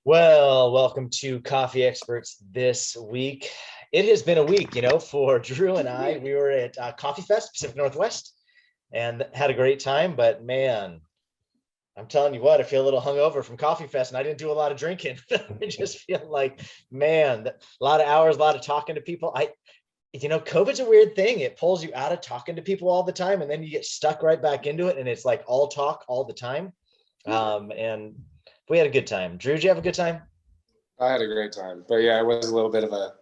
Well, welcome to Coffee Experts this week. It has been a week, for Drew and I. We were at Coffee Fest, Pacific Northwest, and had a great time. But man, I'm telling you what, I feel a little hungover from Coffee Fest, and I didn't do a lot of drinking. I just feel like, man, a lot of hours, a lot of talking to people. COVID's a weird thing. It pulls you out of talking to people all the time, and then you get stuck right back into it, and it's like all talk all the time. And we had a good time. Drew, did you have a good time? I had a great time, but yeah, it was a little bit of a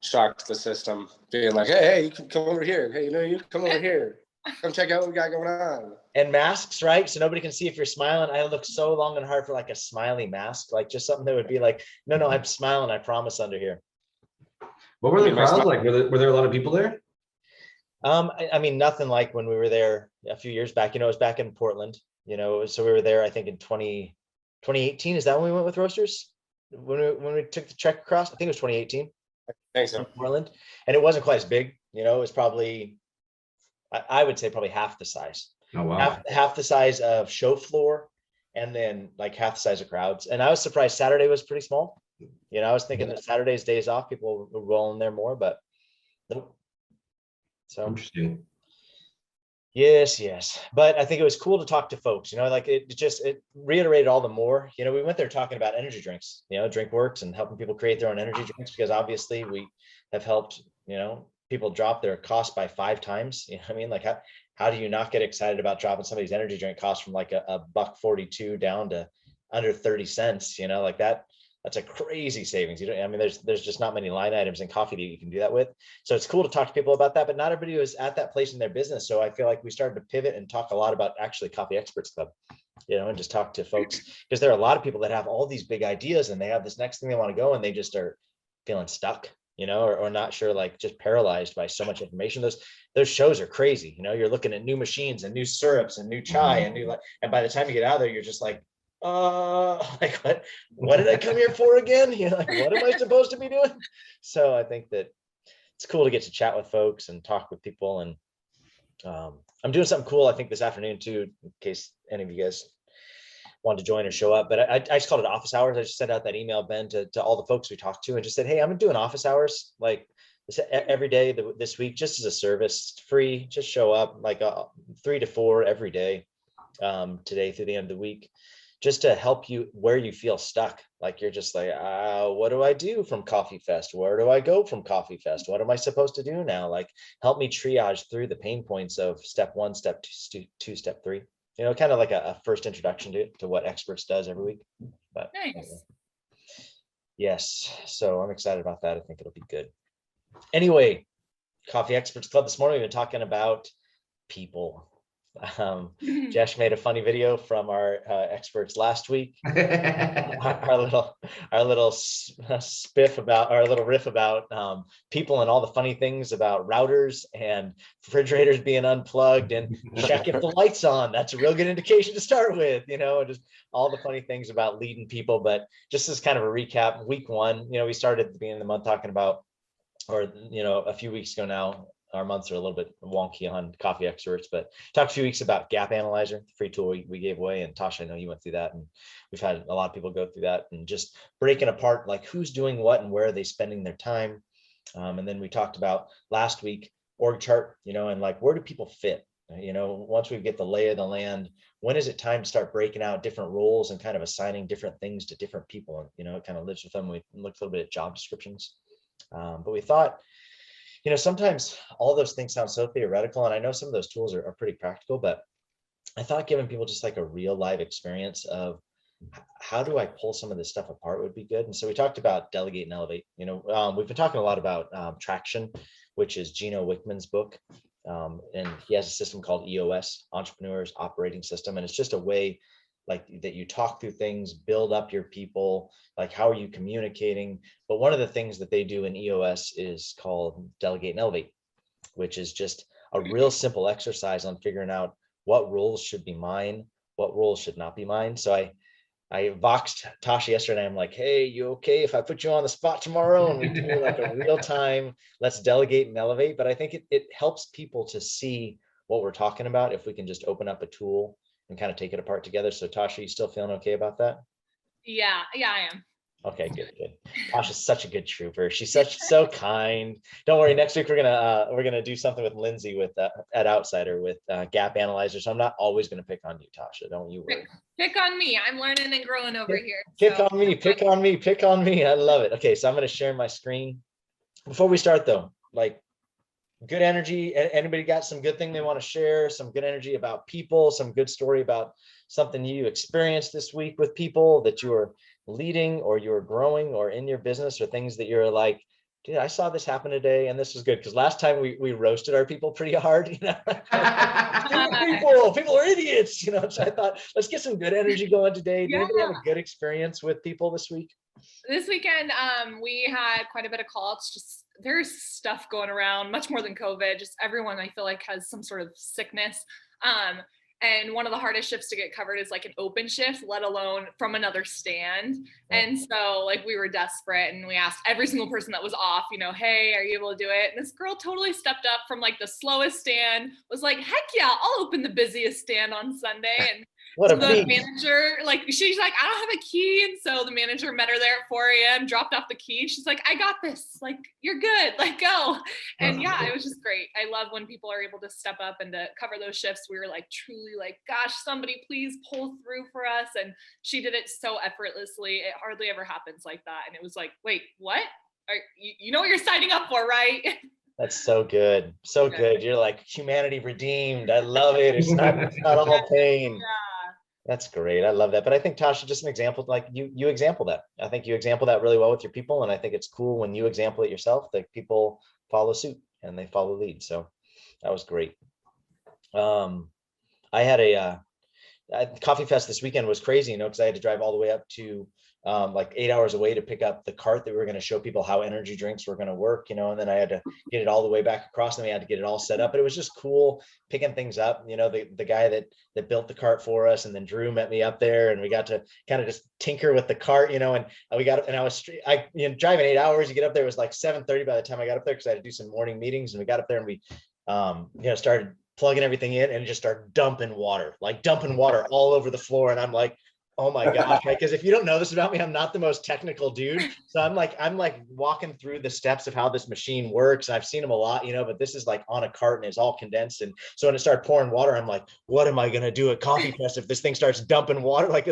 shock to the system, being like, hey, you can come over here. Hey, you come over here. Come check out what we got going on. And masks, right? So nobody can see if you're smiling. I look so long and hard for like a smiley mask, like just something that would be like, no, I'm smiling, I promise, under here. What were the crowds like? Were there a lot of people there? I mean, nothing like when we were there a few years back. It was back in Portland, so we were there, I think in 2018. Is that when we went with Roasters? When we took the trek across? I think it was 2018. I think so. Portland. And it wasn't quite as big, it was probably, I would say probably half the size. Oh, wow. Half the size of show floor, and then like half the size of crowds. And I was surprised Saturday was pretty small. I was thinking that Saturday's days off, people were rolling there more, but nope. So interesting. Yes. But I think it was cool to talk to folks, like it reiterated all the more, we went there talking about energy drinks, DrinkWorks, and helping people create their own energy drinks, because obviously we have helped, people drop their cost by 5 times. Like how do you not get excited about dropping somebody's energy drink cost from like a $1.42 down to under 30 cents, like that's a crazy savings. There's just not many line items in coffee that you can do that with. So it's cool to talk to people about that, but not everybody was at that place in their business. So I feel like we started to pivot and talk a lot about actually Coffee Experts Club, and just talk to folks, because there are a lot of people that have all these big ideas and they have this next thing they want to go, and they just are feeling stuck, or not sure, like just paralyzed by so much information. Those shows are crazy. You're looking at new machines and new syrups and new chai and and by the time you get out of there, you're just like, like what did I come here for again? Like, what am I supposed to be doing? So I think that it's cool to get to chat with folks and talk with people. And I'm doing something cool, I think, this afternoon too, in case any of you guys want to join or show up. But I just called it office hours. I just sent out that email, Ben, to all the folks we talked to, and just said, hey, I'm doing office hours like every day this week, just as a service. It's free. Just show up like 3 to 4 every day, today through the end of the week, just to help you where you feel stuck. Like you're just like, what do I do from Coffee Fest? Where do I go from Coffee Fest? What am I supposed to do now? Like, help me triage through the pain points of step 1, step 2, step 3. Kind of like a first introduction to what Experts does every week. But nice. Yes, so I'm excited about that. I think it'll be good. Anyway, Coffee Experts Club this morning, we've been talking about people. Jesh made a funny video from our experts last week. our little spiff about our little riff about people and all the funny things about routers and refrigerators being unplugged, and check if the light's on. That's a real good indication to start with, just all the funny things about leading people. But just as kind of a recap, week 1, we started at the beginning of the month talking about, or a few weeks ago now. Our months are a little bit wonky on Coffee Experts, but talked a few weeks about Gap Analyzer, the free tool we gave away. And Tasha, I know you went through that, and we've had a lot of people go through that, and just breaking apart like who's doing what and where are they spending their time. And then we talked about last week org chart, and like where do people fit? Once we get the lay of the land, when is it time to start breaking out different roles and kind of assigning different things to different people? And it kind of lives with them. We looked a little bit at job descriptions, but we thought, sometimes all those things sound so theoretical, and I know some of those tools are pretty practical, but I thought giving people just like a real live experience of how do I pull some of this stuff apart would be good. And so we talked about Delegate and Elevate. We've been talking a lot about Traction, which is Gino Wickman's book. And he has a system called EOS, Entrepreneur's Operating System. And it's just a way like that you talk through things, build up your people, like how are you communicating? But one of the things that they do in EOS is called Delegate and Elevate, which is just a real simple exercise on figuring out what roles should be mine, what roles should not be mine. So I voxed Tasha yesterday. I'm like, hey, you okay if I put you on the spot tomorrow and we do like a real time, let's delegate and elevate. But I think it helps people to see what we're talking about if we can just open up a tool and kind of take it apart together. So Tasha, you still feeling okay about that? Yeah, I am. Okay, good. Tasha's such a good trooper. She's so kind. Don't worry. Next week we're gonna do something with Lindsay with at Outsider with gap analyzers. So I'm not always gonna pick on you, Tasha. Don't you worry. Pick on me. I'm learning and growing over here. Pick on me. Pick on me. Pick on me. I love it. Okay, so I'm gonna share my screen. Before we start though, like good energy. Anybody got some good thing they want to share? Some good energy about people. Some good story about something you experienced this week with people that you are leading or you're growing or in your business, or things that you're like, dude, I saw this happen today and this was good. Because last time we roasted our people pretty hard, you know. people are idiots, you know. So I thought, let's get some good energy going today. Did anybody have a good experience with people this week? This weekend, we had quite a bit of call-outs. Just there's stuff going around, much more than COVID. Just everyone, I feel like, has some sort of sickness. And one of the hardest shifts to get covered is like an open shift, let alone from another stand. And so like we were desperate and we asked every single person that was off, you know, hey, are you able to do it? And this girl totally stepped up from like the slowest stand, was like, heck yeah, I'll open the busiest stand on Sunday. And what so a the manager, like, she's like, I don't have a key. And so the manager met her there at 4 a.m., dropped off the key. She's like, I got this. Like, you're good. Like, go. And yeah, it was just great. I love when people are able to step up and to cover those shifts. We were like, truly like, gosh, somebody please pull through for us. And she did it so effortlessly. It hardly ever happens like that. And it was like, wait, what? You know what you're signing up for, right? That's so good. So good. You're like, humanity redeemed. I love it. It's not all pain. Yeah. That's great. I love that. But I think, Tasha, just an example, like you example that. I think you example that really well with your people. And I think it's cool when you example it yourself, that people follow suit and they follow lead. So that was great. I had a Coffee Fest this weekend was crazy, you know, because I had to drive all the way up to like 8 hours away to pick up the cart that we were going to show people how energy drinks were going to work, you know, and then I had to get it all the way back across, and we had to get it all set up. But it was just cool picking things up, you know. The guy that built the cart for us, and then Drew met me up there, and we got to kind of just tinker with the cart, you know. And we got, and driving 8 hours, you get up there, it was like 7:30 by the time I got up there, because I had to do some morning meetings. And we got up there and we started plugging everything in, and just start dumping water all over the floor. And I'm like, oh my gosh, right? Because if you don't know this about me, I'm not the most technical dude. So I'm like walking through the steps of how this machine works. I've seen them a lot, you know, but this is like on a cart and it's all condensed. And so when it started pouring water, I'm like, what am I going to do at Coffee Fest if this thing starts dumping water? Like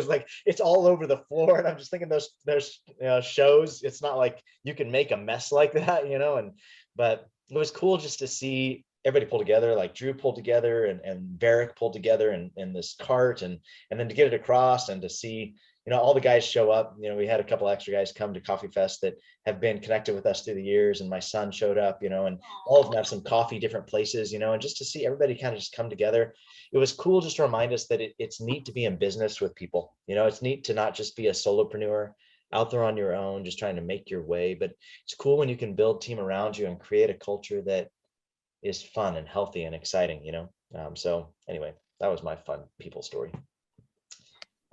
it's all over the floor. And I'm just thinking those shows, it's not like you can make a mess like that, you know. But it was cool just to see everybody pull together, like Drew pulled together and Barrick pulled together in this cart, and then to get it across, and to see, you know, all the guys show up. You know, we had a couple extra guys come to Coffee Fest that have been connected with us through the years, and my son showed up, you know, and all of them have some coffee different places, you know. And just to see everybody kind of just come together, it was cool just to remind us that it's neat to be in business with people. You know, it's neat to not just be a solopreneur out there on your own, just trying to make your way, but it's cool when you can build team around you and create a culture that is fun and healthy and exciting, you know. So anyway, that was my fun people story.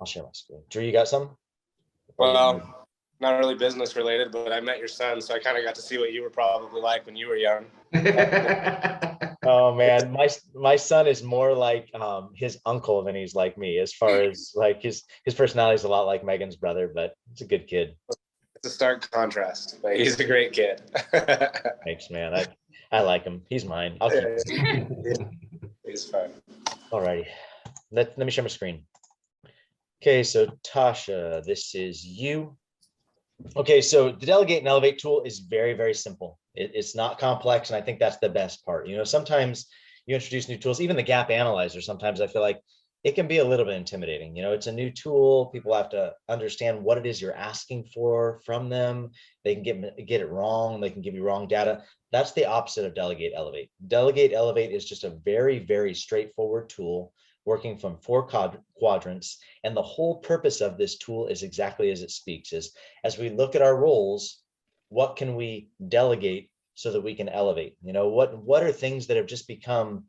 I'll share my screen. Drew, you got some? Well, not really business related, but I met your son, so I kind of got to see what you were probably like when you were young. Oh man, my son is more like his uncle than he's like me, as far as like his personality is a lot like Megan's brother, but it's a good kid. It's a stark contrast, but he's a great kid. Thanks, man. I like him. He's mine. I'll keep him. He's fun. All righty. Let me share my screen. Okay, so Tasha, this is you. Okay, so the Delegate and Elevate tool is very, very simple. It's not complex, and I think that's the best part. You know, sometimes you introduce new tools, even the gap analyzer, sometimes I feel like it can be a little bit intimidating. You know, it's a new tool. People have to understand what it is you're asking for from them. They can get it wrong. They can give you wrong data. That's the opposite of Delegate Elevate. Delegate Elevate is just a very, very straightforward tool working from 4 quadrants. And the whole purpose of this tool is exactly as it speaks, is as we look at our roles, what can we delegate so that we can elevate? You know, what are things that have just become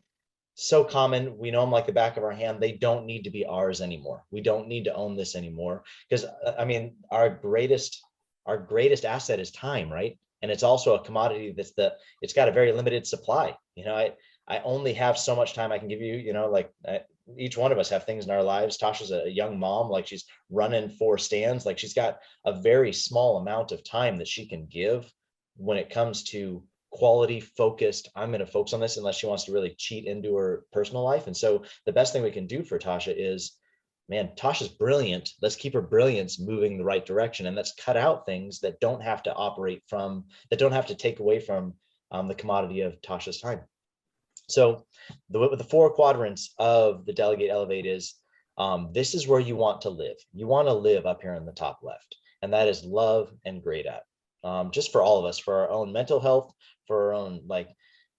so common, we know them like the back of our hand. They don't need to be ours anymore. We don't need to own this anymore, because I mean, our greatest asset is time, right? And it's also a commodity it's got a very limited supply. You know, I only have so much time I can give you, you know, like each one of us have things in our lives. Tasha's a young mom, like she's running 4 stands, like she's got a very small amount of time that she can give when it comes to quality focused. I'm going to focus on this unless she wants to really cheat into her personal life. And so the best thing we can do for Tasha is, man, Tasha's brilliant. Let's keep her brilliance moving the right direction. And let's cut out things that don't have to operate from, that don't have to take away from the commodity of Tasha's time. So the 4 quadrants of the Delegate Elevate is, this is where you want to live. You want to live up here in the top left. And that is love and great at. Just for all of us, for our own mental health, for our own, like,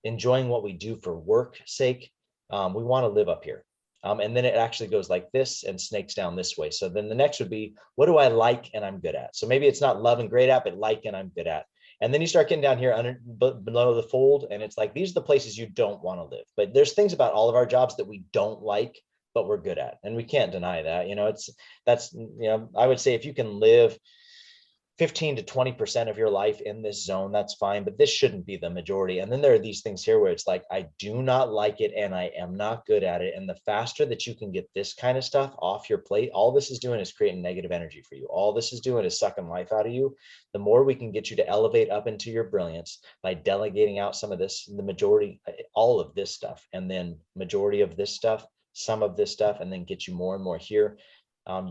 enjoying what we do for work sake. We want to live up here. And then it actually goes like this and snakes down this way. So then the next would be, what do I like and I'm good at? So maybe it's not love and great at, but like and I'm good at. And then you start getting down here under below the fold, and it's like, these are the places you don't want to live. But there's things about all of our jobs that we don't like, but we're good at, and we can't deny that. You know, that's, you know, I would say if you can live 15 to 20% of your life in this zone, that's fine, but this shouldn't be the majority. And then there are these things here where it's like, I do not like it and I am not good at it. And the faster that you can get this kind of stuff off your plate, all this is doing is creating negative energy for you. All this is doing is sucking life out of you. The more we can get you to elevate up into your brilliance by delegating out some of this, the majority, all of this stuff, and then majority of this stuff, some of this stuff, and then get you more and more here.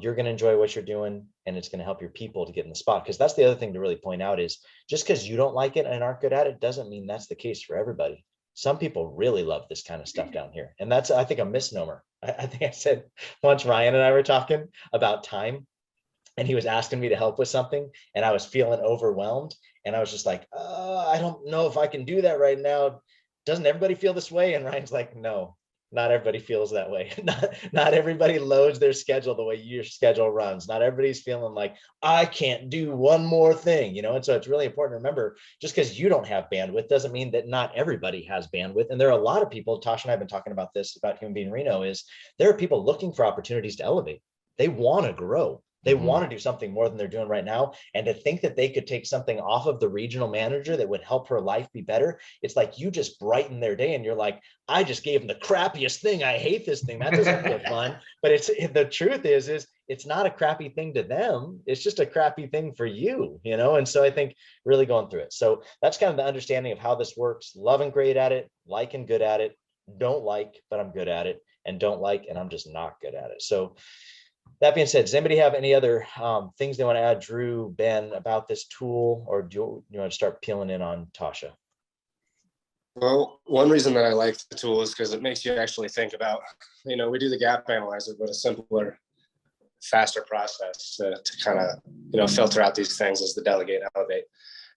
You're going to enjoy what you're doing, and it's going to help your people to get in the spot. Because that's the other thing to really point out is, just because you don't like it and aren't good at it doesn't mean that's the case for everybody. Some people really love this kind of stuff down here. And that's, I think, a misnomer. I think I said once, Ryan and I were talking about time, and he was asking me to help with something, and I was feeling overwhelmed. And I was just like, I don't know if I can do that right now. Doesn't everybody feel this way? And Ryan's like, no. Not everybody feels that way. Not everybody loads their schedule the way your schedule runs. Not everybody's feeling like, I can't do one more thing, you know? And so it's really important to remember, just because you don't have bandwidth doesn't mean that not everybody has bandwidth. And there are a lot of people, Tasha and I have been talking about this about Human Being Reno, is there are people looking for opportunities to elevate. They want to grow. They want to do something more than they're doing right now. And to think that they could take something off of the regional manager that would help her life be better, it's like you just brighten their day and you're like, I just gave them the crappiest thing. I hate this thing. That doesn't feel fun. But the truth is it's not a crappy thing to them. It's just a crappy thing for you, you know? And so I think really going through it. So that's kind of the understanding of how this works. Love and great at it, like and good at it, don't like, but I'm good at it, and don't like, and I'm just not good at it. So that being said, does anybody have any other things they want to add, Drew, Ben, about this tool, or do you want to start peeling in on Tasha? Well, one reason that I like the tool is because it makes you actually think about, you know, we do the gap analyzer, but a simpler, faster process to kind of, you know, filter out these things as the Delegate Elevate.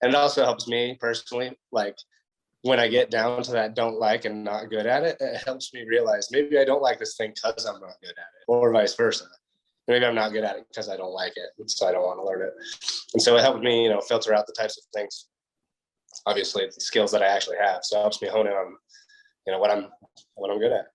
And it also helps me personally, like when I get down to that don't like and not good at it, it helps me realize maybe I don't like this thing because I'm not good at it, or vice versa. Maybe I'm not good at it because I don't like it, so I don't want to learn it. And so it helped me, you know, filter out the types of things, obviously the skills that I actually have. So it helps me hone in on, you know, what I'm good at.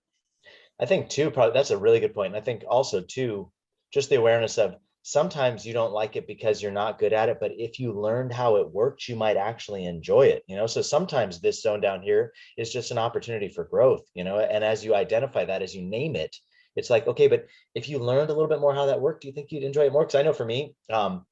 I think too, probably that's a really good point. And I think also too, just the awareness of sometimes you don't like it because you're not good at it, but if you learned how it works, you might actually enjoy it, you know? So sometimes this zone down here is just an opportunity for growth, you know? And as you identify that, as you name it, it's like, okay, but if you learned a little bit more how that worked, do you think you'd enjoy it more? Because I know for me, I'm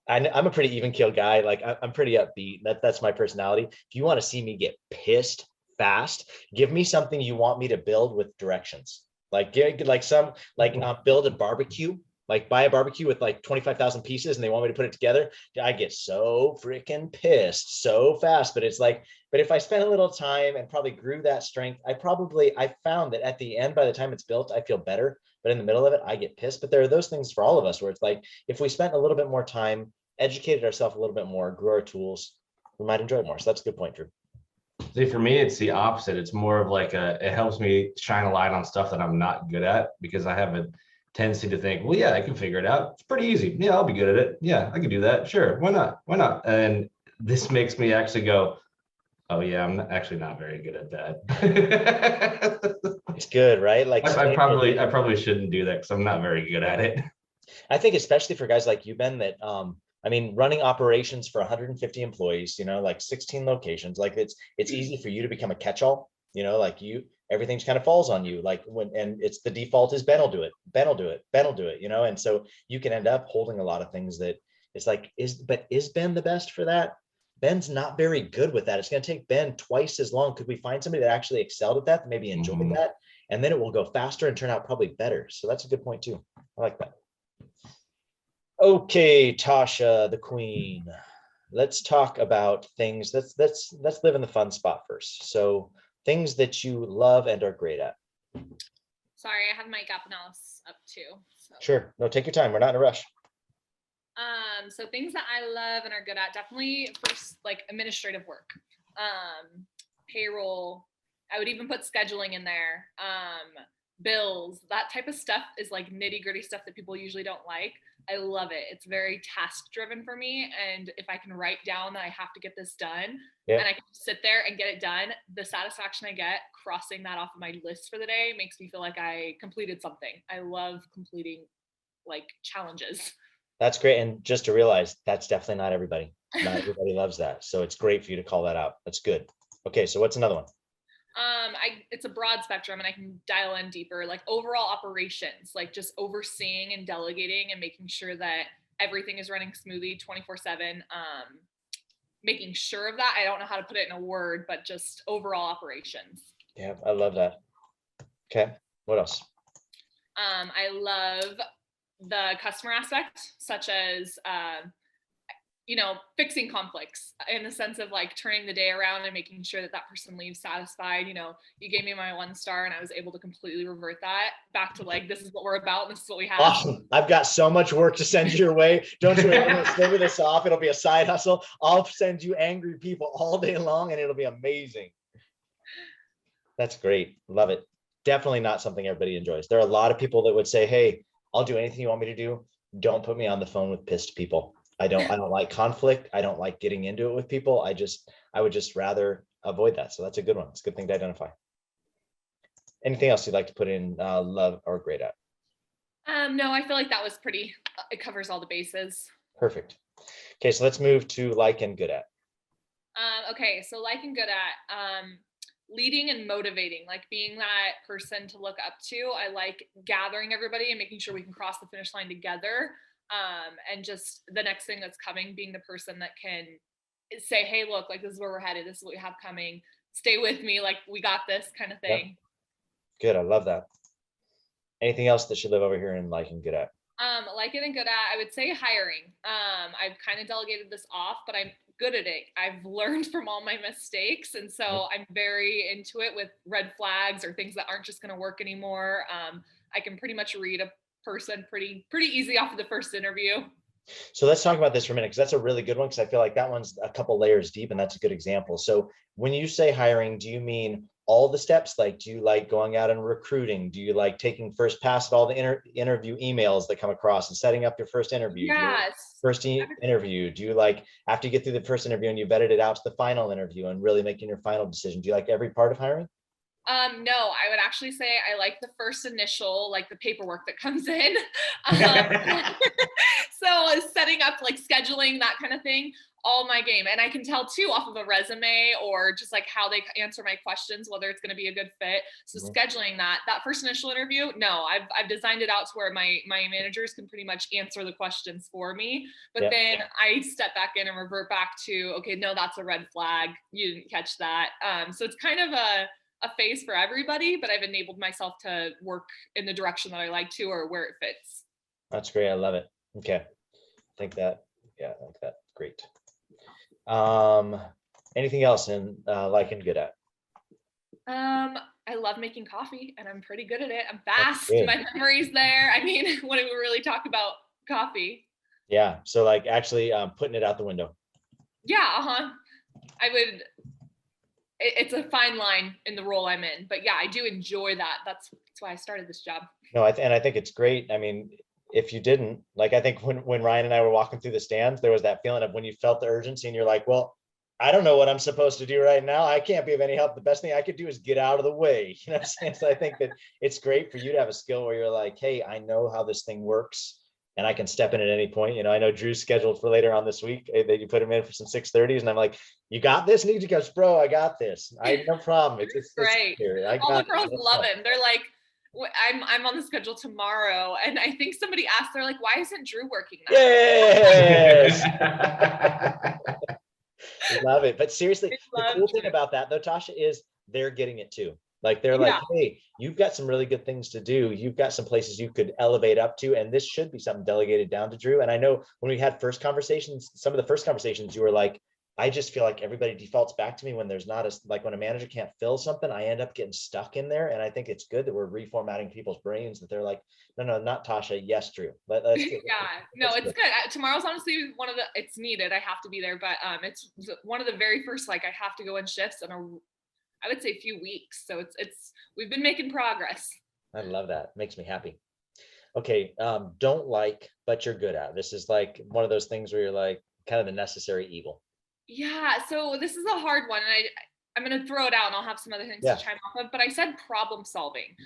a pretty even keel guy. Like I'm pretty upbeat. That's my personality. If you want to see me get pissed fast, give me something you want me to build with directions. Like build a barbecue. Like buy a barbecue with like 25,000 pieces and they want me to put it together. I get so freaking pissed so fast. But it's like, but if I spent a little time and probably grew that strength, I found that at the end, by the time it's built, I feel better. But in the middle of it, I get pissed. But there are those things for all of us where it's like, if we spent a little bit more time, educated ourselves a little bit more, grew our tools, we might enjoy it more. So that's a good point, Drew. See, for me, it's the opposite. It's more of like it helps me shine a light on stuff that I'm not good at, because I have a tendency to think, well, yeah, I can figure it out. It's pretty easy. Yeah, I'll be good at it. Yeah, I can do that. Sure. Why not? Why not? And this makes me actually go, oh yeah, I'm actually not very good at that. It's good, right? Like I probably shouldn't do that because I'm not very good at it. I think especially for guys like you, Ben, that I mean, running operations for 150 employees, you know, like 16 locations, like it's easy for you to become a catch-all. like everything's kind of falls on you. Like and it's the default is Ben will do it. Ben will do it. Ben will do it, and so you can end up holding a lot of things that it's like, is Ben the best for that? Ben's not very good with that. It's going to take Ben twice as long. Could we find somebody that actually excelled at that, maybe enjoyed that? And then it will go faster and turn out probably better. So that's a good point too. I like that. Okay, Tasha, the queen. Let's talk about things. Let's live in the fun spot first. So things that you love and are great at. Sorry, I have my gap analysis up too. So. Sure. No, take your time. We're not in a rush. So things that I love and are good at, definitely first, like administrative work, payroll. I would even put scheduling in there, bills, that type of stuff is like nitty gritty stuff that people usually don't like. I love it. It's very task driven for me. And if I can write down that I have to get this done and I can sit there and get it done, the satisfaction I get crossing that off of my list for the day makes me feel like I completed something. I love completing like challenges. That's great. And just to realize that's definitely not everybody. Not everybody loves that. So it's great for you to call that out. That's good. Okay. So what's another one? It's a broad spectrum and I can dial in deeper, like overall operations, like just overseeing and delegating and making sure that everything is running smoothly 24/7. Making sure of that. I don't know how to put it in a word, but just overall operations. Yeah, I love that. Okay. What else? I love the customer aspect, such as, fixing conflicts in the sense of like turning the day around and making sure that person leaves satisfied. You gave me my 1 star and I was able to completely revert that back to like, this is what we're about. This is what we have. Awesome. I've got so much work to send your way. Don't you worry. I'm going to sliver this off. It'll be a side hustle. I'll send you angry people all day long and it'll be amazing. That's great. Love it. Definitely not something everybody enjoys. There are a lot of people that would say, hey, I'll do anything you want me to do. Don't put me on the phone with pissed people. I don't like conflict. I don't like getting into it with people. I would just rather avoid that. So that's a good one. It's a good thing to identify. Anything else you'd like to put in love or great at? No, I feel like that was it covers all the bases. Perfect. Okay. So let's move to like and good at. Okay. So like and good at, leading and motivating, like being that person to look up to. I like gathering everybody and making sure we can cross the finish line together. And just the next thing that's coming, being the person that can say, hey, look, like this is where we're headed. This is what we have coming. Stay with me. Like we got this kind of thing. Yep. Good. I love that. Anything else that should live over here in like and good at? Like it and good at, I would say hiring. I've kind of delegated this off, but I'm good at it. I've learned from all my mistakes. And so I'm very into it with red flags or things that aren't just going to work anymore. I can pretty much read a person pretty easy off of the first interview. So let's talk about this for a minute, because that's a really good one, because I feel like that one's a couple layers deep and that's a good example. So when you say hiring, do you mean all the steps? Like, do you like going out and recruiting? Do you like taking first pass at all the interview emails that come across and setting up your first interview? Yes. First interview? Do you like, after you get through the first interview and you vetted it out to the final interview and really making your final decision, do you like every part of hiring? No, I would actually say I like the first initial, like the paperwork that comes in. So setting up, like scheduling, that kind of thing, all my game. And I can tell too off of a resume or just like how they answer my questions, whether it's going to be a good fit. So scheduling that first initial interview, no, I've designed it out to where my managers can pretty much answer the questions for me. But then I step back in and revert back to, okay, no, that's a red flag. You didn't catch that. So it's kind of a phase for everybody, but I've enabled myself to work in the direction that I like to or where it fits. That's great. I love it. Okay. I think that. Great. Anything else in like and good at? I love making coffee and I'm pretty good at it. I'm fast. My memory's there. I mean, when we really talk about coffee. Yeah. So like actually putting it out the window. Yeah. It's a fine line in the role I'm in, but yeah, I do enjoy that. That's why I started this job. No, and I think it's great. I mean, if you didn't, like, I think when Ryan and I were walking through the stands, there was that feeling of when you felt the urgency and you're like, well, I don't know what I'm supposed to do right now. I can't be of any help. The best thing I could do is get out of the way. You know what I'm saying? So I think that it's great for you to have a skill where you're like, hey, I know how this thing works. and I can step in at any point. You know, I know Drew's scheduled for later on this week that you put him in for some 6:30s, and I'm like, you got this? And he goes, bro, I got this. No problem. It's Great. here. I All the got girls it. love him. They're like, I'm on the schedule tomorrow, and I think somebody asked, they're like, why isn't Drew working that? Yes. Love it. But seriously, the cool thing Drew. about that though, Tasha, is they're getting it too. Like they're like, hey, you've got some really good things to do. You've got some places you could elevate up to, and this should be something delegated down to Drew. And I know when we had first conversations, some of the first conversations, you were like, I just feel like everybody defaults back to me when there's not like when a manager can't fill something, I end up getting stuck in there. And I think it's good that we're reformatting people's brains, that they're like, no, not Tasha. Yes, Drew. Let's Yeah, no, it's good. Tomorrow's honestly one of the, it's needed. I have to be there, but it's one of the very first, like I have to go in shifts in I would say a few weeks. So we've been making progress. I love that. Makes me happy. Okay. Don't like, but you're good at. This is like one of those things where you're like kind of the necessary evil. Yeah. So this is a hard one. And I'm going to throw it out and I'll have some other things to chime off of, but I said problem solving.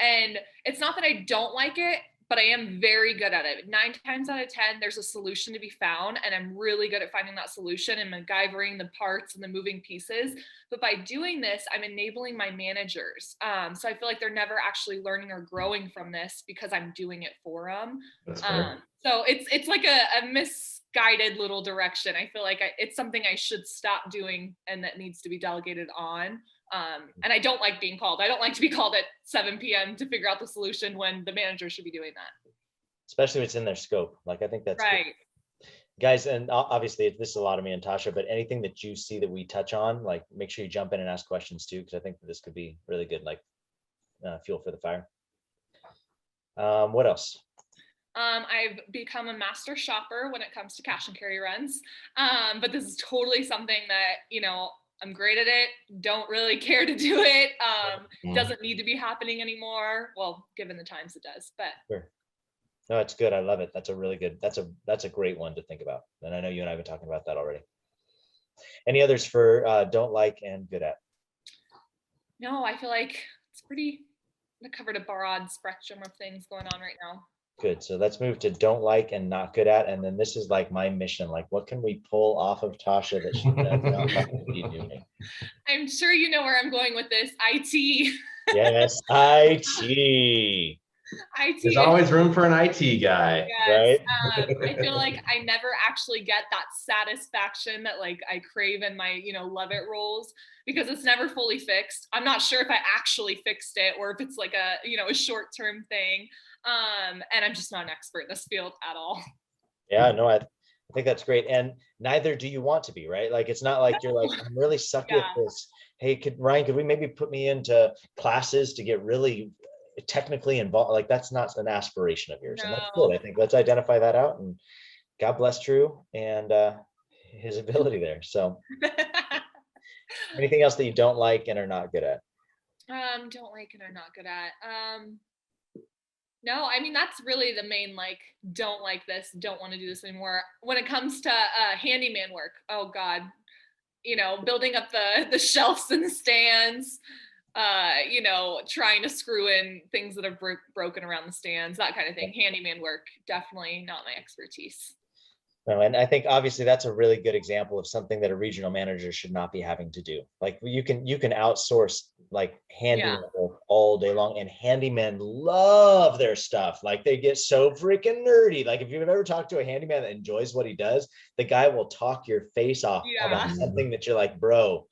And it's not that I don't like it, but I am very good at it. 9 times out of 10, there's a solution to be found. And I'm really good at finding that solution and MacGyvering the parts and the moving pieces. But by doing this, I'm enabling my managers. So I feel like they're never actually learning or growing from this because I'm doing it for them. So it's like a misguided little direction. I feel like it's something I should stop doing and that needs to be delegated on. And I don't like being called. I don't like to be called at 7 p.m. to figure out the solution when the manager should be doing that. Especially if it's in their scope. Like, I think that's right. Good. Guys, and obviously this is a lot of me and Tasha, but anything that you see that we touch on, like make sure you jump in and ask questions too, because I think that this could be really good, like fuel for the fire. What else? I've become a master shopper when it comes to cash and carry runs. But this is totally something that, I'm great at it. Don't really care to do it. Doesn't need to be happening anymore. Well, given the times it does, but. Sure. No, it's good. I love it. That's a really good, that's a great one to think about. And I know you and I have been talking about that already. Any others for don't like and good at? No, I feel like it's I covered a broad spectrum of things going on right now. Good. So let's move to don't like and not good at. And then this is like my mission. Like, what can we pull off of Tasha that she does not like to be doing? I'm sure you know where I'm going with this. IT. Yes, IT. There's always room for an IT guy. Yes. Right? I feel like I never actually get that satisfaction that like I crave in my, love it roles because it's never fully fixed. I'm not sure if I actually fixed it or if it's like a short-term thing. And I'm just not an expert in this field at all. Yeah, no, I think that's great. And neither do you want to be, right? Like, it's not like you're like, I'm really sucky at this. Hey, Ryan, could we maybe put me into classes to get really technically involved? Like, that's not an aspiration of yours. No. And that's good. I think let's identify that out, and God bless Drew and his ability there. So anything else that you don't like and are not good at? Don't like and are not good at. No, I mean, that's really the main, like, don't like this, don't want to do this anymore. When it comes to handyman work, oh God, building up the shelves and the stands, trying to screw in things that are broken around the stands, that kind of thing. Handyman work, definitely not my expertise. No, and I think obviously that's a really good example of something that a regional manager should not be having to do. Like you can outsource like handyman work all day long, and handymen love their stuff. Like they get so freaking nerdy. Like if you've ever talked to a handyman that enjoys what he does, the guy will talk your face off about something that you're like, bro,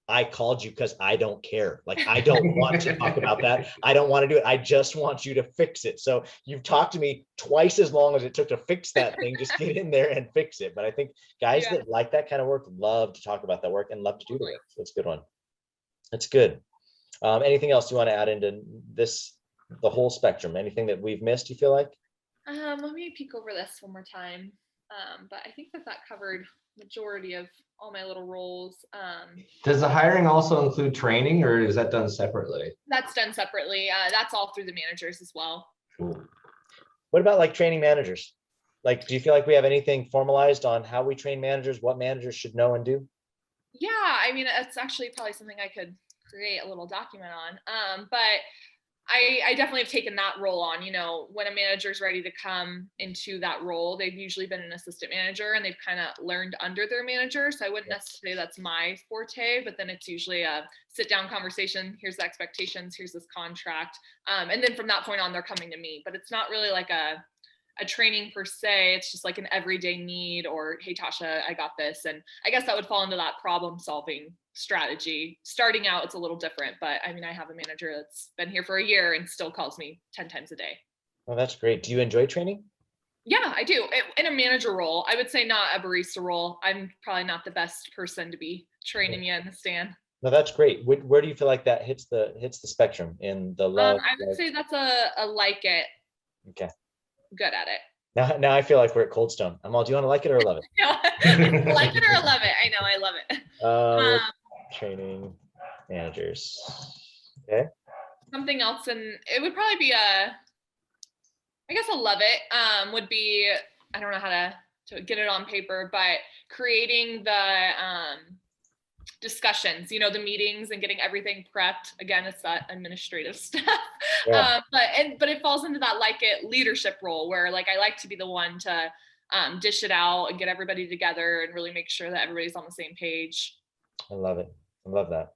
I called you because I don't care. Like, I don't want to talk about that. I don't want to do it. I just want you to fix it. So you've talked to me twice as long as it took to fix that thing. Just get in there and fix it. But I think guys that like that kind of work love to talk about that work and love to do the work. So it's a good one. That's good. Anything else you want to add into this, the whole spectrum? Anything that we've missed, you feel like? Let me peek over this one more time. But I think that covered majority of all my little roles. Does the hiring also include training, or is that done separately? That's done separately. That's all through the managers as well. Cool. What about like training managers? Like, do you feel like we have anything formalized on how we train managers, what managers should know and do? Yeah, I mean, it's actually probably something I could create a little document on. But I definitely have taken that role on, you know, when a manager is ready to come into that role, they've usually been an assistant manager and they've kind of learned under their manager. So I wouldn't necessarily say that's my forte, but then it's usually a sit down conversation. Here's the expectations, here's this contract. And then from that point on, they're coming to me, but it's not really like a training per se. It's just like an everyday need, or, hey, Tasha, I got this. And I guess that would fall into that problem solving strategy. Starting out, it's a little different, but I mean, I have a manager that's been here for a year and still calls me 10 times a day. Well, that's great. Do you enjoy training? Yeah, I do. In a manager role, I would say not a barista role. I'm probably not the best person to be training you in the stand. No, that's great. Where do you feel like that hits the spectrum in the love? I would say that's a like it. Okay. Good at it. Now I feel like we're at Cold Stone. I'm all, do you want to like it or love it? Like it or love it. I know, I love it. Training managers. Okay. Something else, and it would probably be I guess a love it would be, I don't know how to get it on paper, but creating the discussions, you know, the meetings and getting everything prepped. Again, it's that administrative stuff. Yeah. But it falls into that like it leadership role where like I like to be the one to dish it out and get everybody together and really make sure that everybody's on the same page. I love it. I love that.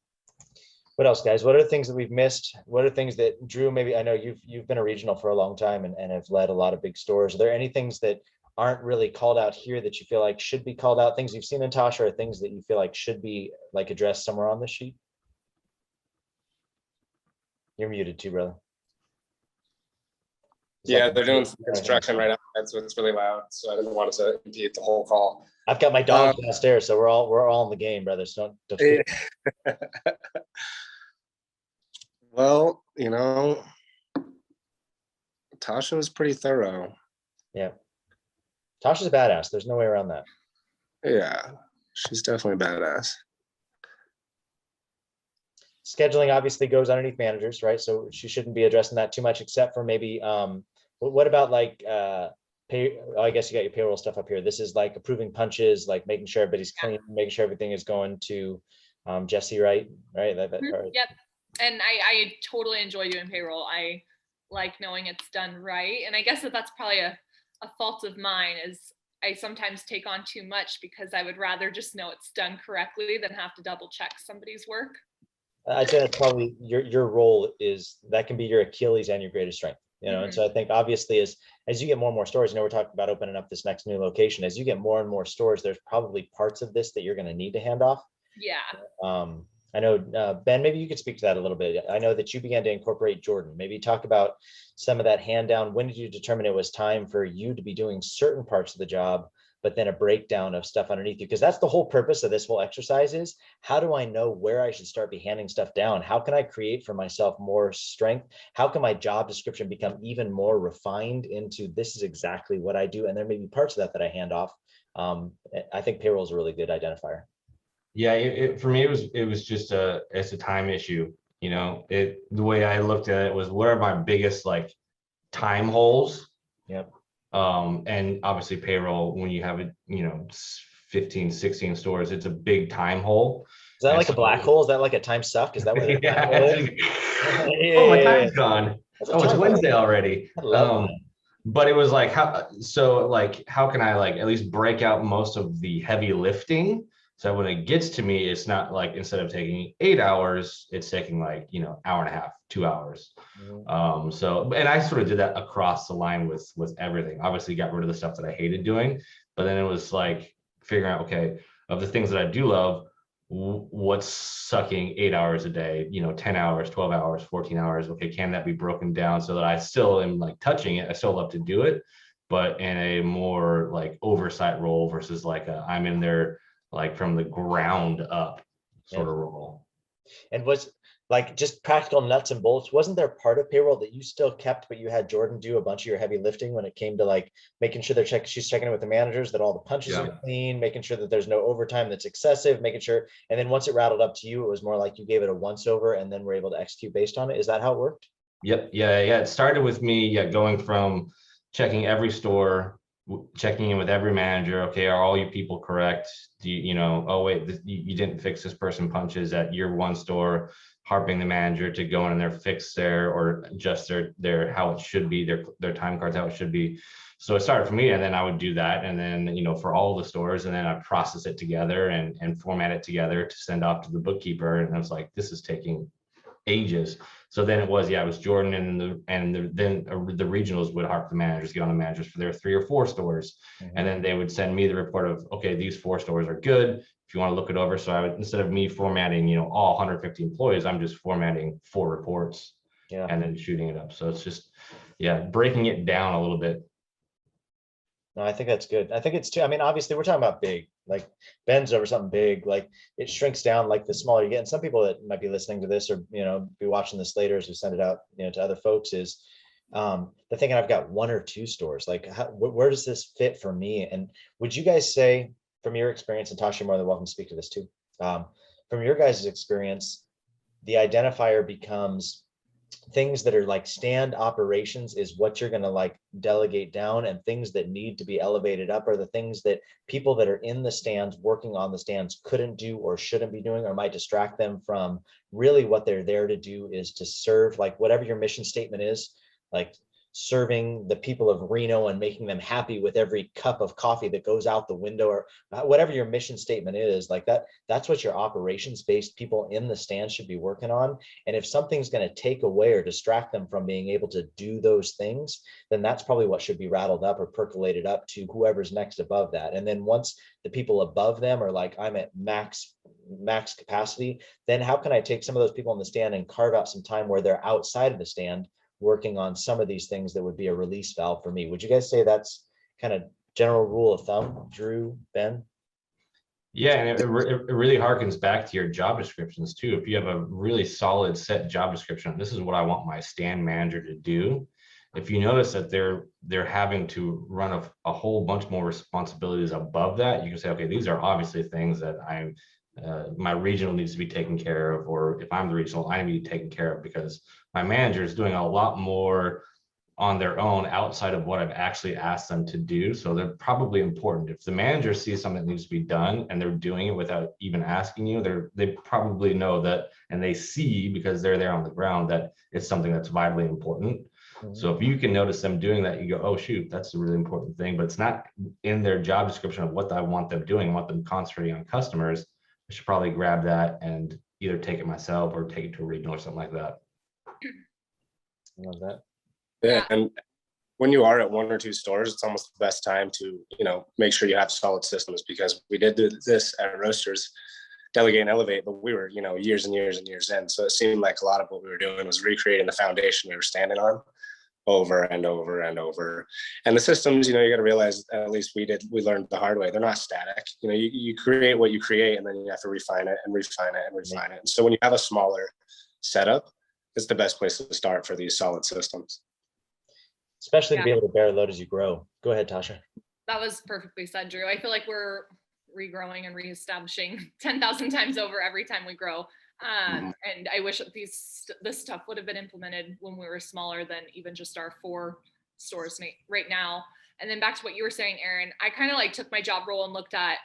What else, guys? What are things that we've missed? What are things that Drew, maybe, I know you've been a regional for a long time and have led a lot of big stores. Are there any things that aren't really called out here that you feel like should be called out? Things you've seen in Tasha, or things that you feel like should be like addressed somewhere on the sheet? You're muted too, brother. Yeah, they're doing some construction right now. That's what's really loud. So I didn't want it to impede the whole call. I've got my dog downstairs, so we're all in the game, brother. So don't Well, you know, Tasha was pretty thorough. Yeah. Tasha's a badass. There's no way around that. Yeah, she's definitely badass. Scheduling obviously goes underneath managers, right? So she shouldn't be addressing that too much, except for maybe what about like pay? I guess you got your payroll stuff up here. This is like approving punches, like making sure everybody's clean, making sure everything is going to Jesse, right? Right. Yep. And I totally enjoy doing payroll. I like knowing it's done right. And I guess that's probably a fault of mine, is I sometimes take on too much because I would rather just know it's done correctly than have to double check somebody's work. I'd say that's probably your role, is that can be your Achilles and your greatest strength, you know. And so I think obviously as you get more and more stores, you know, we're talking about opening up this next new location. As you get more and more stores, there's probably parts of this that you're going to need to hand off. Yeah. I know, Ben, maybe you could speak to that a little bit. I know that you began to incorporate Jordan. Maybe talk about some of that hand down. When did you determine it was time for you to be doing certain parts of the job, but then a breakdown of stuff underneath you? Because that's the whole purpose of this whole exercise, is how do I know where I should start be handing stuff down? How can I create for myself more strength? How can my job description become even more refined into this is exactly what I do? And there may be parts of that I hand off. I think payroll is a really good identifier. Yeah, for me, it was just it's a time issue. You know, the way I looked at it was, what are my biggest like time holes? Yep. And obviously payroll, when you have it, you know, 15, 16 stores, it's a big time hole. Is that like a black hole? Is that like a time suck? Is that what it is? Oh, my time's gone. Oh, it's Wednesday already. But it was like, how can I like at least break out most of the heavy lifting? So when it gets to me, it's not like, instead of taking 8 hours, it's taking like, you know, hour and a half, 2 hours. And I sort of did that across the line with everything. Obviously got rid of the stuff that I hated doing, but then it was like figuring out, okay, of the things that I do love, what's sucking 8 hours a day, you know, 10 hours, 12 hours, 14 hours. Okay, can that be broken down so that I still am like touching it? I still love to do it, but in a more like oversight role versus like I'm in there like from the ground up sort of role. And was like just practical nuts and bolts, wasn't there part of payroll that you still kept, but you had Jordan do a bunch of your heavy lifting when it came to like making sure she's checking in with the managers that all the punches are clean, making sure that there's no overtime that's excessive, making sure, and then once it rattled up to you, it was more like you gave it a once over and then were able to execute based on it. Is that how it worked? Yep. Yeah. It started with me going from checking every store, checking in with every manager. Okay, are all you people correct? Do you know, oh wait, you didn't fix this person punches at your one store, harping the manager to go in there, fix or adjust their how it should be, their time cards, how it should be. So it started for me, and then I would do that, and then for all the stores, and then I process it together and format it together to send off to the bookkeeper. And I was like, this is taking ages. So then it was Jordan then the regionals would harp the managers, get on the managers for their 3 or 4 stores. Mm-hmm. And then they would send me the report of, okay, these 4 stores are good, if you want to look it over. So I would, instead of me formatting, all 150 employees, I'm just formatting 4 reports and then shooting it up. So it's just, breaking it down a little bit. No, I think that's good. I think it's too, I mean, obviously we're talking about big, like Ben's over something big, like it shrinks down like the smaller you get. And some people that might be listening to this or, be watching this later as we send it out, to other folks is they're thinking I've got 1 or 2 stores. Like where does this fit for me? And would you guys say from your experience, and Tasha, you're more than welcome to speak to this too. From your guys' experience, the identifier becomes things that are like stand operations is what you're going to like delegate down, and things that need to be elevated up are the things that people that are in the stands working on the stands couldn't do or shouldn't be doing, or might distract them from really what they're there to do, is to serve, like whatever your mission statement is, like serving the people of Reno and making them happy with every cup of coffee that goes out the window, or whatever your mission statement is, like that's what your operations based people in the stand should be working on. And if something's going to take away or distract them from being able to do those things, then that's probably what should be rattled up or percolated up to whoever's next above that. And then once the people above them are like, I'm at max capacity, then how can I take some of those people in the stand and carve out some time where they're outside of the stand working on some of these things that would be a release valve for me? Would you guys say that's kind of general rule of thumb? Drew, Ben? Yeah, and it really harkens back to your job descriptions too. If you have a really solid set job description, this is what I want my stand manager to do. If you notice that they're having to run a whole bunch more responsibilities above that, you can say, okay, these are obviously things that my regional needs to be taken care of, or if I'm the regional, I need to be taken care of because my manager is doing a lot more on their own outside of what I've actually asked them to do. So they're probably important. If the manager sees something that needs to be done and they're doing it without even asking you, they probably know that, and they see, because they're there on the ground, that it's something that's vitally important. Mm-hmm. So if you can notice them doing that, you go, oh shoot, that's a really important thing, but it's not in their job description of what I want them doing. I want them concentrating on customers. I should probably grab that and either take it myself or take it to a regional or something like that. Love that. Yeah, and when you are at 1 or 2 stores, it's almost the best time to, make sure you have solid systems, because we did do this at Roasters, Delegate and Elevate, but we were, years and years and years in. So it seemed like a lot of what we were doing was recreating the foundation we were standing on over and over and over. And the systems, you got to realize, at least we learned the hard way, they're not static. You create what you create, and then you have to refine it and refine it and refine it. And so when you have a smaller setup, it's the best place to start for these solid systems. Especially to be able to bear a load as you grow. Go ahead, Tasha. That was perfectly said, Drew. I feel like we're regrowing and reestablishing 10,000 times over every time we grow. And I wish that this stuff would have been implemented when we were smaller than even just our 4 stores right now. And then back to what you were saying, Aaron, I kind of like took my job role and looked at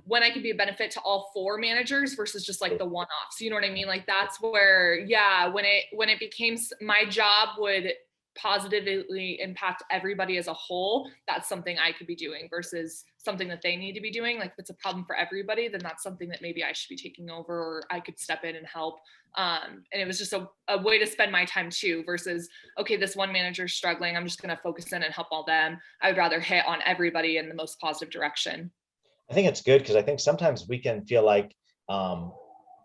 when I could be a benefit to all 4 managers versus just like the one-offs. You know what I mean? Like that's where, when it became my job would positively impact everybody as a whole, that's something I could be doing versus something that they need to be doing. Like if it's a problem for everybody, then that's something that maybe I should be taking over, or I could step in and help. And it was just a way to spend my time too, versus, okay, this one manager is struggling, I'm just going to focus in and help all them. I would rather hit on everybody in the most positive direction. I think it's good, because I think sometimes we can feel like,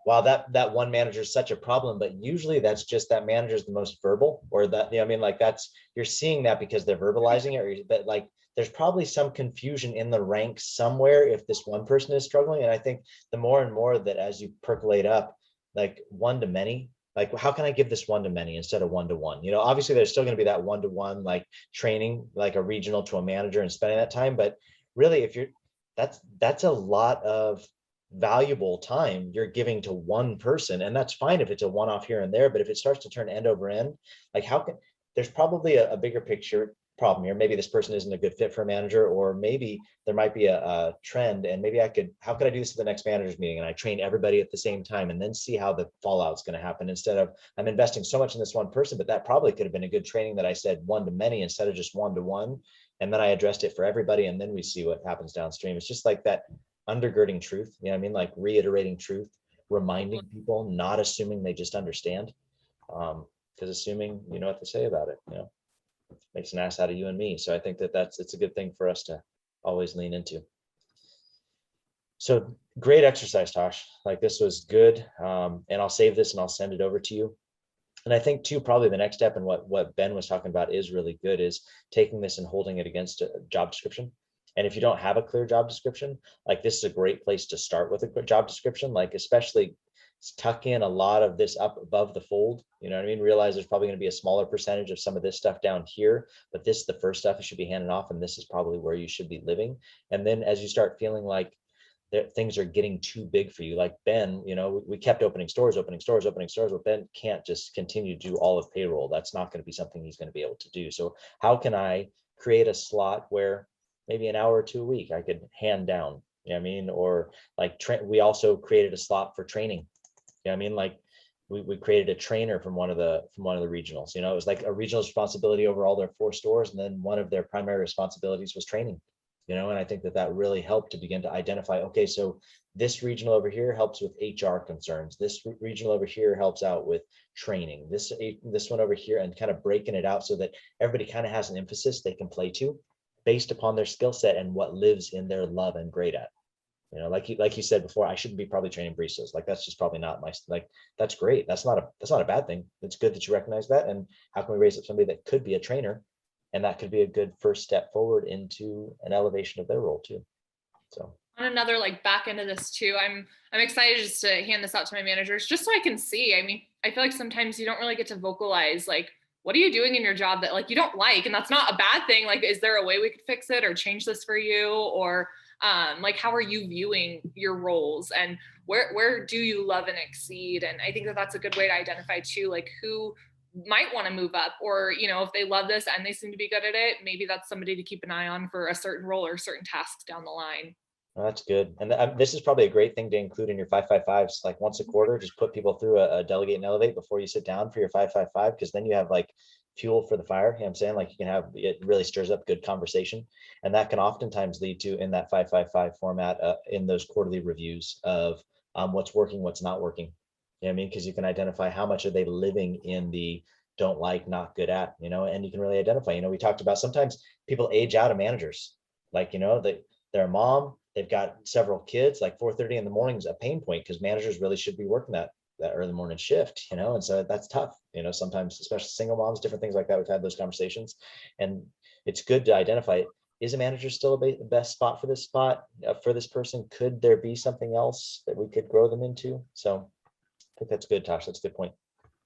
wow, that one manager is such a problem, but usually that's just that manager is the most verbal, or that, like that's, you're seeing that because they're verbalizing it, but like there's probably some confusion in the ranks somewhere if this one person is struggling. And I think the more and more that as you percolate up, like one to many, like how can I give this one to many instead of one to one? Obviously there's still going to be that one to one, like training, like a regional to a manager and spending that time. But really, if you're, that's a lot of valuable time you're giving to one person. And that's fine if it's a one-off here and there, but if it starts to turn end over end, like there's probably a bigger picture. problem here. Maybe this person isn't a good fit for a manager, or maybe there might be a trend, and maybe how could I do this at the next manager's meeting? And I train everybody at the same time and then see how the fallout is going to happen, instead of I'm investing so much in this one person, but that probably could have been a good training that I said one to many instead of just one to one. And then I addressed it for everybody. And then we see what happens downstream. It's just like that undergirding truth. You know what I mean? Like reiterating truth, reminding people, not assuming they just understand. Because assuming you know what to say about it, makes an ass out of you and me. So I think it's a good thing for us to always lean into. So great exercise, Tosh. Like this was good. And I'll save this and I'll send it over to you. And I think too, probably the next step, and what Ben was talking about is really good, is taking this and holding it against a job description. And if you don't have a clear job description, like this is a great place to start with a job description, like especially tuck in a lot of this up above the fold. You know what I mean? Realize there's probably going to be a smaller percentage of some of this stuff down here, but this is the first stuff you should be handing off. And this is probably where you should be living. And then as you start feeling like things are getting too big for you, like Ben, we kept opening stores, but Ben can't just continue to do all of payroll. That's not going to be something he's going to be able to do. So how can I create a slot where maybe an hour or two a week I could hand down, you know what I mean? Or like we also created a slot for training. You know what I mean? Like we created a trainer from one of the regionals. It was like a regional's responsibility over all their 4 stores, and then one of their primary responsibilities was training. And I think that really helped to begin to identify, okay, so this regional over here helps with HR concerns. This regional over here helps out with training. This one over here, and kind of breaking it out so that everybody kind of has an emphasis they can play to based upon their skill set and what lives in their love and great at. Like you said before, I shouldn't be probably training baristas. Like that's just probably not that's great. That's not a bad thing. It's good that you recognize that. And how can we raise up somebody that could be a trainer? And that could be a good first step forward into an elevation of their role too. So on another back end of this too, I'm excited just to hand this out to my managers just so I can see. I mean, I feel like sometimes you don't really get to vocalize what are you doing in your job that you don't like, and that's not a bad thing. Is there a way we could fix it or change this for you? Or how are you viewing your roles, and where do you love and exceed? And I think that's a good way to identify too, who might want to move up, or if they love this and they seem to be good at it, maybe that's somebody to keep an eye on for a certain role or certain tasks down the line. Well, that's good. And this is probably a great thing to include in your 555s. Like once a quarter, just put people through a delegate and elevate before you sit down for your 555, because then you have fuel for the fire. You know what I'm saying? You can have, it really stirs up good conversation. And that can oftentimes lead to, in that 555 format, in those quarterly reviews of what's working, what's not working. You know what I mean? Because you can identify how much are they living in the don't like, not good at, and you can really identify, we talked about sometimes people age out of managers. They're a mom, they've got several kids, 4:30 in the morning is a pain point because managers really should be working that early morning shift, and so that's tough, sometimes, especially single moms, different things like that. We've had those conversations, and it's good to identify, is a manager still the best spot for this person? Could there be something else that we could grow them into? So I think that's good, Tosh. That's a good point.